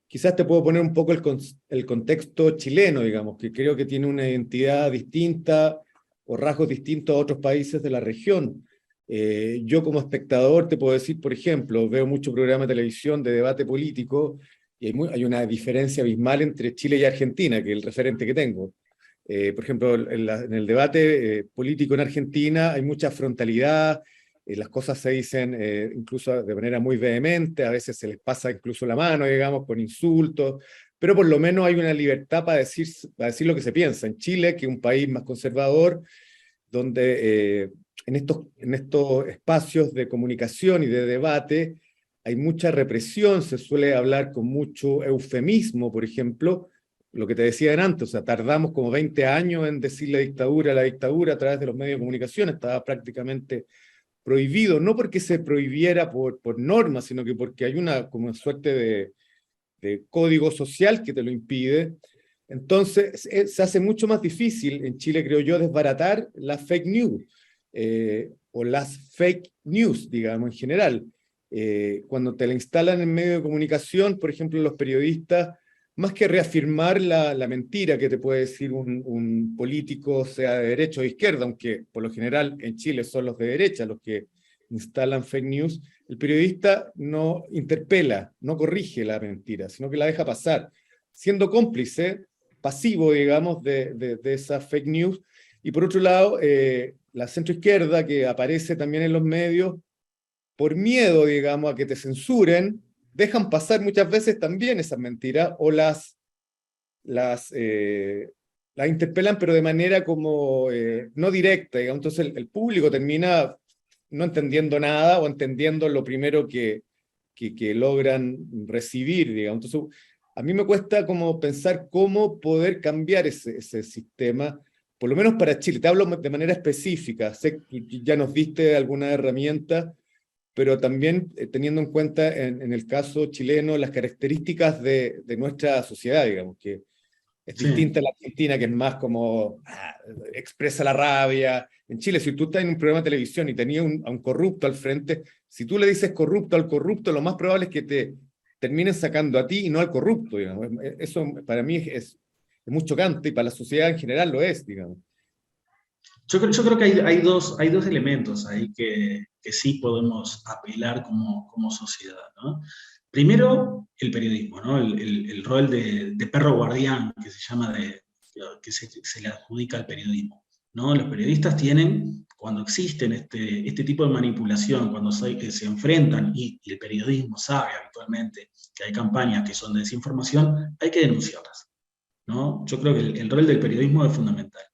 Quizás te puedo poner un poco el contexto chileno, digamos, que creo que tiene una identidad distinta o rasgos distintos a otros países de la región. Yo como espectador te puedo decir, por ejemplo, veo mucho programa de televisión de debate político y hay una diferencia abismal entre Chile y Argentina, que es el referente que tengo. Por ejemplo, en el debate político en Argentina hay mucha frontalidad, las cosas se dicen incluso de manera muy vehemente, a veces se les pasa incluso la mano, digamos, con insultos, pero por lo menos hay una libertad para decir lo que se piensa. En Chile, que es un país más conservador, donde en estos espacios de comunicación y de debate hay mucha represión, se suele hablar con mucho eufemismo, por ejemplo, lo que te decía antes, o sea, tardamos como 20 años en decir la dictadura a través de los medios de comunicación, estaba prácticamente prohibido, no porque se prohibiera por norma, sino que porque hay como una suerte de código social que te lo impide. Entonces, se hace mucho más difícil en Chile, creo yo, desbaratar la fake news, o las fake news, digamos, en general. Cuando te la instalan en medio de comunicación, por ejemplo, los periodistas, más que reafirmar la mentira que te puede decir un político, sea de derecha o de izquierda, aunque por lo general en Chile son los de derecha los que instalan fake news, el periodista no interpela, no corrige la mentira, sino que la deja pasar, siendo cómplice, pasivo, digamos, de esa fake news. Y por otro lado, la centroizquierda, que aparece también en los medios, por miedo, digamos, a que te censuren, dejan pasar muchas veces también esas mentiras, o las interpelan, pero de manera como no directa, digamos. Entonces el público termina no entendiendo nada, o entendiendo lo primero que logran recibir, digamos. Entonces, a mí me cuesta como pensar cómo poder cambiar ese sistema, por lo menos para Chile. Te hablo de manera específica, sé que ya nos diste alguna herramienta, pero también teniendo en cuenta en el caso chileno las características de nuestra sociedad, digamos, que es distinta a la Argentina, que es más como expresa la rabia. En Chile, si tú estás en un programa de televisión y tenías a un corrupto al frente, si tú le dices corrupto al corrupto, lo más probable es que te terminen sacando a ti y no al corrupto, digamos. Eso para mí es muy chocante, y para la sociedad en general lo es, digamos. Yo creo que hay dos elementos ahí que sí podemos apelar como sociedad, ¿no? Primero, el periodismo, ¿no? El rol de perro guardián, que se llama, que se le adjudica al periodismo, ¿no? Los periodistas tienen, cuando existen este tipo de manipulación, cuando se enfrentan, y el periodismo sabe habitualmente que hay campañas que son de desinformación, hay que denunciarlas, ¿no? Yo creo que el rol del periodismo es fundamental.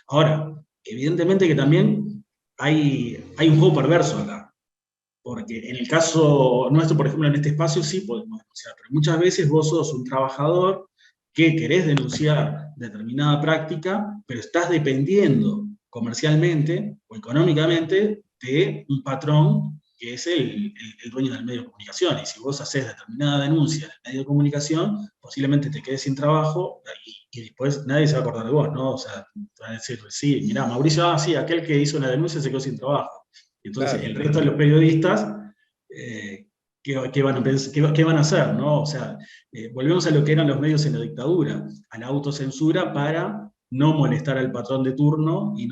Ahora, evidentemente que también hay un juego perverso acá, porque en el caso nuestro, por ejemplo, en este espacio sí podemos denunciar, pero muchas veces vos sos un trabajador que querés denunciar determinada práctica, pero estás dependiendo comercialmente o económicamente de un patrón que es el dueño del medio de comunicación. Y si vos haces determinada denuncia en el medio de comunicación, posiblemente te quedes sin trabajo y después nadie se va a acordar de vos, ¿no? O sea, te van a decir, sí, mirá, Mauricio, sí, aquel que hizo la denuncia se quedó sin trabajo. Entonces, claro, el resto de los periodistas, ¿qué van a hacer? ¿No? O sea, volvemos a lo que eran los medios en la dictadura, a la autocensura para no molestar al patrón de turno y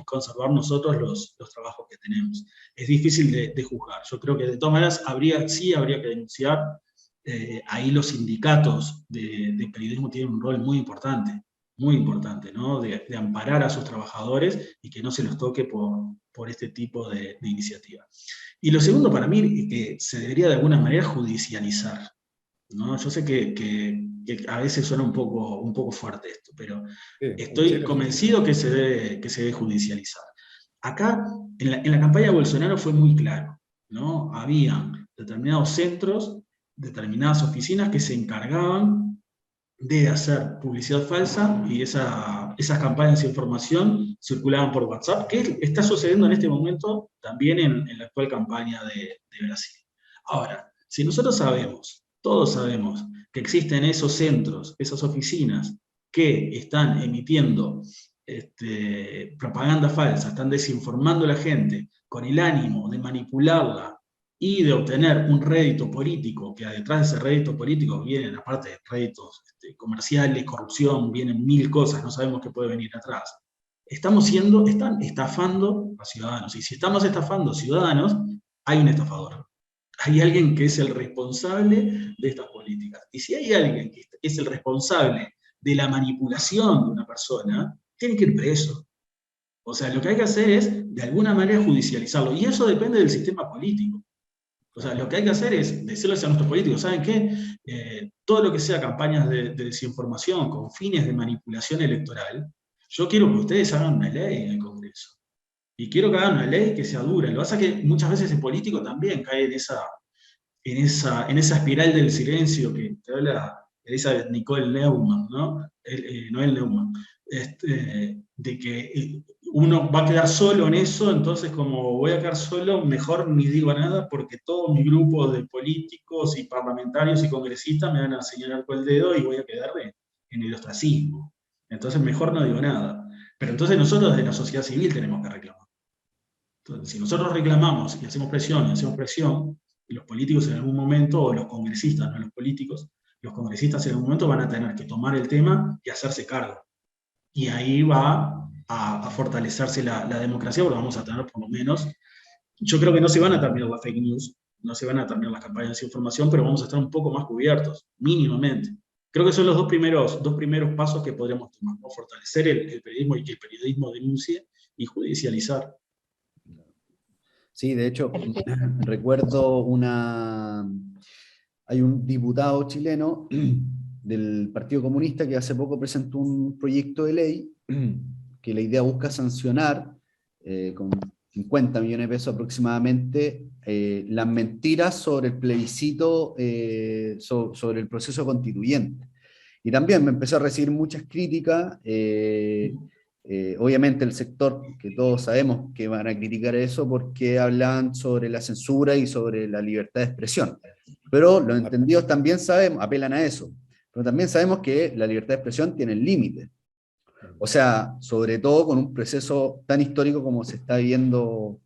conservar nosotros los trabajos que tenemos. Es difícil de juzgar. Yo creo que de todas maneras habría que denunciar. Ahí los sindicatos de periodismo tienen un rol muy importante, ¿no? De amparar a sus trabajadores y que no se los toque por este tipo de iniciativa. Y lo segundo para mí es que se debería de alguna manera judicializar, ¿no? Yo sé que a veces suena un poco fuerte esto, pero sí, estoy convencido que se debe judicializar. Acá, en la campaña de Bolsonaro fue muy claro, ¿no? Habían determinados centros, determinadas oficinas que se encargaban de hacer publicidad falsa, y esas campañas de información circulaban por WhatsApp, que está sucediendo en este momento también en la actual campaña de Brasil. Ahora, si nosotros todos sabemos, que existen esos centros, esas oficinas, que están emitiendo propaganda falsa, están desinformando a la gente con el ánimo de manipularla y de obtener un rédito político, que detrás de ese rédito político vienen, aparte de réditos comerciales, corrupción, vienen mil cosas, no sabemos qué puede venir atrás. Están estafando a ciudadanos, y si estamos estafando ciudadanos, hay un estafador. Hay alguien que es el responsable de estas políticas. Y si hay alguien que es el responsable de la manipulación de una persona, tiene que ir preso. O sea, lo que hay que hacer es, de alguna manera, judicializarlo. Y eso depende del sistema político. O sea, lo que hay que hacer es decirles a nuestros políticos, ¿saben qué? Todo lo que sea campañas de desinformación con fines de manipulación electoral, yo quiero que ustedes hagan una ley en el Congreso. Y quiero que hagan una ley que sea dura. Lo que pasa es que muchas veces el político también cae en esa espiral del silencio que te habla Elizabeth Nicole Neumann, ¿no? Noel Neumann, de que uno va a quedar solo en eso. Entonces, como voy a quedar solo, mejor ni digo nada, porque todo mi grupo de políticos y parlamentarios y congresistas me van a señalar con el dedo y voy a quedar en en el ostracismo. Entonces mejor no digo nada. Pero entonces nosotros desde la sociedad civil tenemos que reclamar. Entonces, si nosotros reclamamos y hacemos presión, los políticos en algún momento, o los congresistas, no los políticos, los congresistas en algún momento van a tener que tomar el tema y hacerse cargo. Y ahí va a fortalecerse la democracia, porque vamos a tener por lo menos, yo creo que no se van a terminar las fake news, no se van a terminar las campañas de información, pero vamos a estar un poco más cubiertos, mínimamente. Creo que son los dos primeros pasos que podríamos tomar, ¿no? Fortalecer el periodismo y que el periodismo denuncie y judicializar. Sí, de hecho, recuerdo hay un diputado chileno del Partido Comunista que hace poco presentó un proyecto de ley que la idea busca sancionar con 50 millones de pesos aproximadamente las mentiras sobre el plebiscito, sobre el proceso constituyente. Y también me empezó a recibir muchas críticas, obviamente el sector, que todos sabemos que van a criticar eso porque hablan sobre la censura y sobre la libertad de expresión. Pero los entendidos también sabemos, apelan a eso, pero también sabemos que la libertad de expresión tiene límites. O sea, sobre todo con un proceso tan histórico como se está viviendo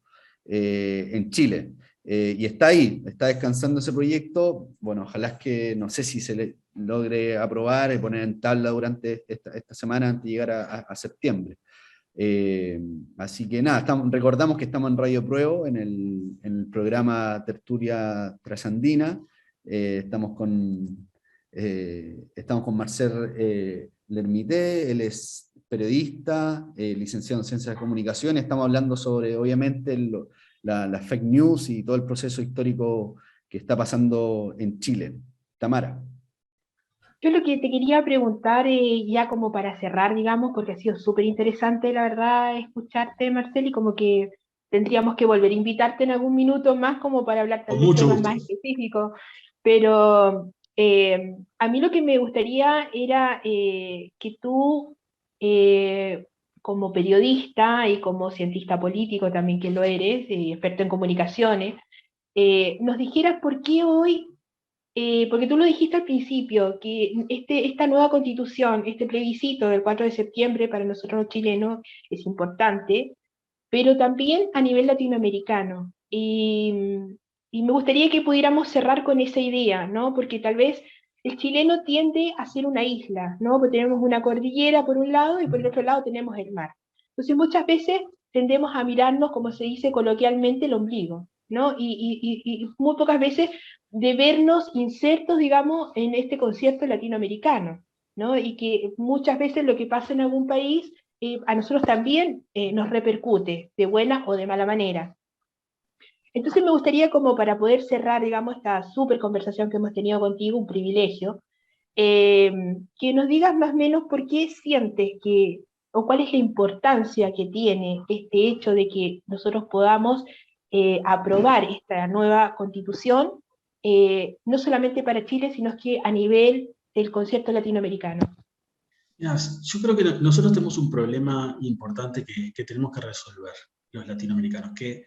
en Chile. Y está ahí, está descansando ese proyecto. Bueno, ojalá es que, no sé si se le logre aprobar y poner en tabla durante esta semana antes de llegar a septiembre. Así que nada, recordamos que estamos en Radio Pruebo, en el programa Tertulia Trasandina. Estamos con Marcel Lermité, él es periodista, licenciado en Ciencias de Comunicación. Estamos hablando sobre, obviamente, las fake news y todo el proceso histórico que está pasando en Chile. Tamara. Yo lo que te quería preguntar, ya como para cerrar, digamos, porque ha sido súper interesante, la verdad, escucharte, Marcel, y como que tendríamos que volver a invitarte en algún minuto más como para hablar tal Con vez mucho temas gusto. más específicos. Pero a mí lo que me gustaría era que tú, como periodista y como cientista político también que lo eres, experto en comunicaciones, nos dijeras por qué hoy porque tú lo dijiste al principio, que esta nueva constitución, este plebiscito del 4 de septiembre para nosotros los chilenos es importante, pero también a nivel latinoamericano. Y me gustaría que pudiéramos cerrar con esa idea, ¿no? Porque tal vez el chileno tiende a ser una isla, ¿no? Porque tenemos una cordillera por un lado y por el otro lado tenemos el mar. Entonces muchas veces tendemos a mirarnos, como se dice coloquialmente, el ombligo, ¿no? Y muy pocas veces de vernos insertos, digamos, en este concierto latinoamericano, ¿no? Y que muchas veces lo que pasa en algún país a nosotros también nos repercute, de buena o de mala manera. Entonces me gustaría, como para poder cerrar, digamos, esta súper conversación que hemos tenido contigo, un privilegio, que nos digas más o menos por qué sientes que, o cuál es la importancia que tiene este hecho de que nosotros podamos aprobar esta nueva constitución, no solamente para Chile, sino que a nivel del concierto latinoamericano. Mirá, yo creo que nosotros tenemos un problema importante que tenemos que resolver, los latinoamericanos, que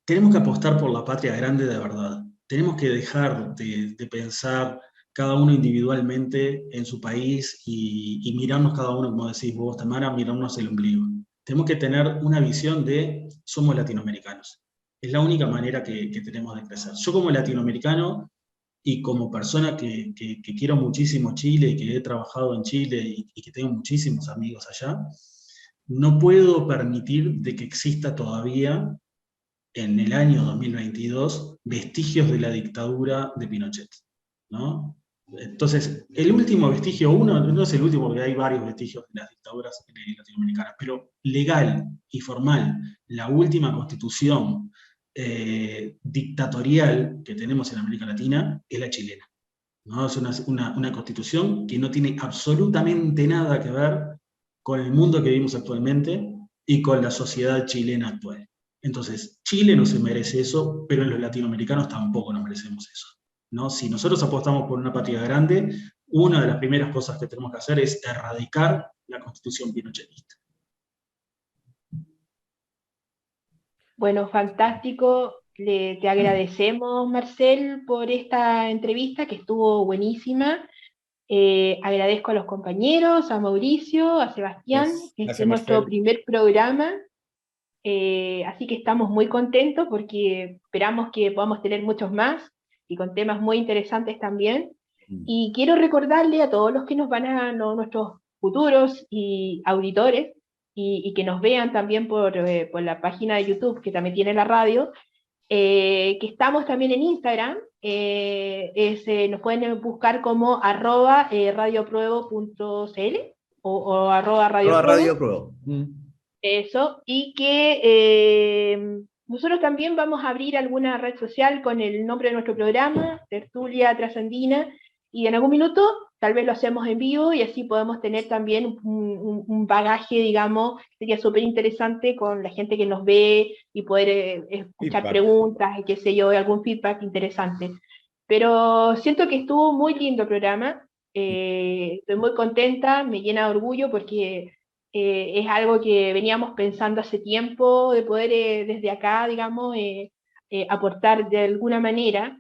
tenemos que apostar por la patria grande de verdad. Tenemos que dejar de pensar cada uno individualmente en su país y mirarnos cada uno, como decís vos, Tamara, mirarnos el ombligo. Tenemos que tener una visión de somos latinoamericanos. Es la única manera que tenemos de crecer. Yo como latinoamericano y como persona que quiero muchísimo Chile y que he trabajado en Chile y que tengo muchísimos amigos allá, no puedo permitir de que exista todavía en el año 2022 vestigios de la dictadura de Pinochet, ¿no? Entonces, el último vestigio, no es el último porque hay varios vestigios de las dictaduras latinoamericanas, pero legal y formal, la última constitución dictatorial que tenemos en América Latina es la chilena, ¿no? Es una constitución que no tiene absolutamente nada que ver con el mundo que vivimos actualmente y con la sociedad chilena actual. Entonces, Chile no se merece eso, pero los latinoamericanos tampoco nos merecemos eso, ¿no? Si nosotros apostamos por una patria grande, una de las primeras cosas que tenemos que hacer es erradicar la constitución pinochetista. Bueno, fantástico. Te agradecemos, Marcel, por esta entrevista que estuvo buenísima. Agradezco a los compañeros, a Mauricio, a Sebastián. Este es nuestro primer programa, así que estamos muy contentos porque esperamos que podamos tener muchos más y con temas muy interesantes también. Y quiero recordarle a todos los que nos van a, nuestros futuros y auditores, y que nos vean también por la página de YouTube, que también tiene la radio, que estamos también en Instagram, nos pueden buscar como @radiopruebo.cl o @radiopruebo. Eso, y que nosotros también vamos a abrir alguna red social con el nombre de nuestro programa, Tertulia Trasandina, y en algún minuto tal vez lo hacemos en vivo y así podemos tener también un bagaje, digamos, sería súper interesante con la gente que nos ve y poder escuchar preguntas y qué sé yo, algún feedback interesante. Pero siento que estuvo muy lindo el programa, estoy muy contenta, me llena de orgullo porque es algo que veníamos pensando hace tiempo, de poder desde acá, digamos, aportar de alguna manera.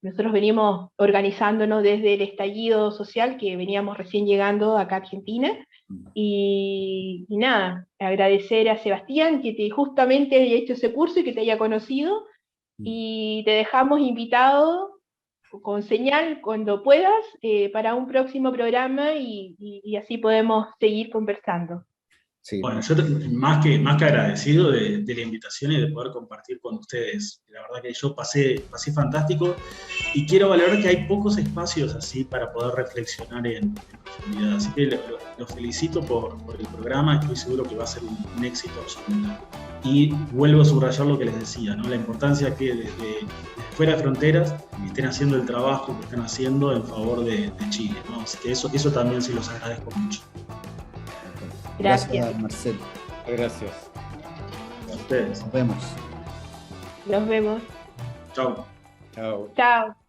Nosotros venimos organizándonos desde el estallido social, que veníamos recién llegando acá a Argentina, y nada, agradecer a Sebastián que justamente haya hecho ese curso y que te haya conocido, y te dejamos invitado con señal cuando puedas para un próximo programa y así podemos seguir conversando. Sí. Bueno, yo más que agradecido de la invitación y de poder compartir con ustedes. La verdad que yo pasé fantástico y quiero valorar que hay pocos espacios así para poder reflexionar en profundidad. Así que los felicito por el programa, estoy seguro que va a ser un éxito absoluto. Y vuelvo a subrayar lo que les decía, ¿no? La importancia que desde fuera de fronteras estén haciendo el trabajo que están haciendo en favor de Chile, ¿no? Así que eso también sí los agradezco mucho. Gracias, Marcelo. Gracias. A ustedes. Nos vemos. Nos vemos. Chao. Chao. Chao.